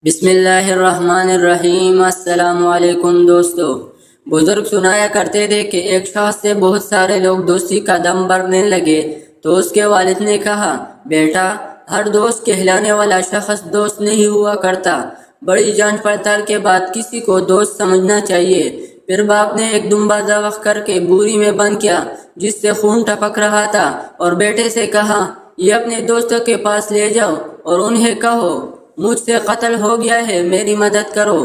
بسم اللہ الرحمن الرحیم۔ السلام علیکم دوستو۔ بزرگ سنایا کرتے تھے کہ ایک شخص سے بہت سارے لوگ دوستی کا دم بھرنے لگے تو اس کے والد نے کہا، بیٹا، ہر دوست کہلانے والا شخص دوست نہیں ہوا کرتا، بڑی جانچ پڑتال کے بعد کسی کو دوست سمجھنا چاہیے۔ پھر باپ نے ایک دمبا ذبح کر کے بوری میں بند کیا جس سے خون ٹپک رہا تھا، اور بیٹے سے کہا، یہ اپنے دوستوں کے پاس لے جاؤ اور انہیں کہو، مجھ سے قتل ہو گیا ہے، میری مدد کرو۔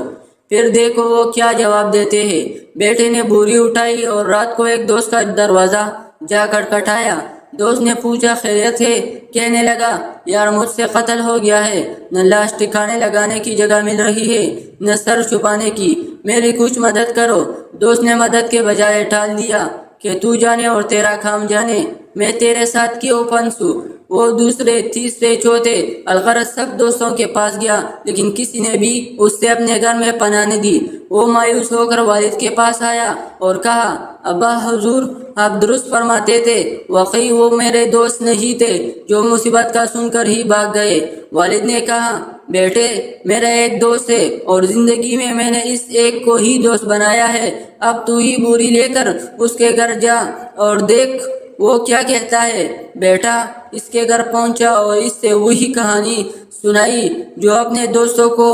پھر دیکھو وہ کیا جواب دیتے ہیں۔ بیٹے نے بوری اٹھائی اور رات کو ایک دوست کا دروازہ جا کھٹکھٹایا۔ دوست نے پوچھا، خیریت ہے؟ کہنے لگا، یار مجھ سے قتل ہو گیا ہے، نہ لاش ٹھکانے لگانے کی جگہ مل رہی ہے نہ سر چھپانے کی، میری کچھ مدد کرو۔ دوست نے مدد کے بجائے ٹال دیا کہ تو جانے اور تیرا کام جانے، میں تیرے ساتھ کیوں پھنسوں۔ وہ دوسرے، تیسرے، چوتھے، الغرض سب دوستوں کے پاس گیا، لیکن کسی نے بھی اس سے اپنے گھر میں پناہ نہ دی۔ وہ مایوس ہو کر والد کے پاس آیا اور کہا، ابا حضور، آپ درست فرماتے تھے، واقعی وہ میرے دوست نہیں تھے جو مصیبت کا سن کر ہی بھاگ گئے۔ والد نے کہا، بیٹے، میرا ایک دوست ہے اور زندگی میں نے اس ایک کو ہی دوست بنایا ہے، اب تو ہی بوری لے کر اس کے گھر جا اور دیکھ وہ کیا کہتا ہے۔ بیٹا اس کے گھر پہنچا اور اس سے وہی کہانی سنائی جو اپنے دوستوں کو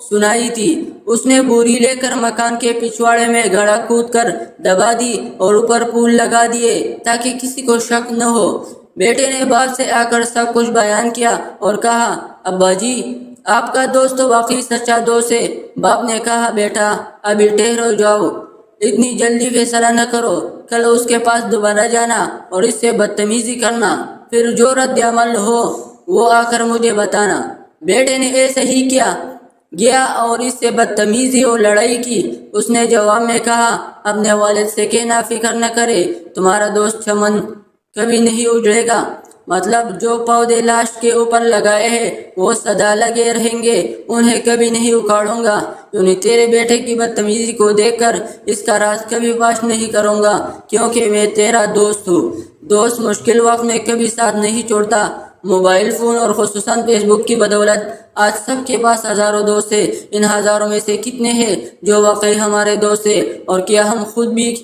سنائی تھی۔ اس نے بوری لے کر مکان کے پچھواڑے میں گڑھا کھود کر دبا دی اور اوپر پھول لگا دیے تاکہ کسی کو شک نہ ہو۔ بیٹے نے باپ سے آ کر سب کچھ بیان کیا اور کہا، ابا جی، آپ کا دوست تو واقعی سچا دوست ہے۔ باپ نے کہا، بیٹا ابھی ٹھہرو جاؤ، اتنی جلدی فیصلہ نہ کرو، کل اس کے پاس دوبارہ جانا اور اس سے بدتمیزی کرنا، پھر جو رد عمل ہو وہ آ کر مجھے بتانا۔ بیٹے نے ایسا ہی کیا، گیا اور اس سے بدتمیزی اور لڑائی کی۔ اس نے جواب میں کہا، اپنے والد سے کہنا فکر نہ کرے، تمہارا دوست چمن کبھی نہیں اجڑے گا، مطلب جو پودے لاش کے اوپر لگائے ہیں وہ سدا لگے رہیں گے، انہیں کبھی نہیں اکھاڑوں گا، یعنی تیرے بیٹے کی بدتمیزی کو دیکھ کر اس کا راز کبھی فاش نہیں کروں گا، کیونکہ میں تیرا دوست ہوں۔ دوست مشکل وقت میں کبھی ساتھ نہیں چھوڑتا۔ موبائل فون اور خصوصاً فیس بک کی بدولت آج سب کے پاس ہزاروں دوست ہیں۔ ان ہزاروں میں سے کتنے ہیں جو واقعی ہمارے دوست ہیں، اور کیا ہم خود بھی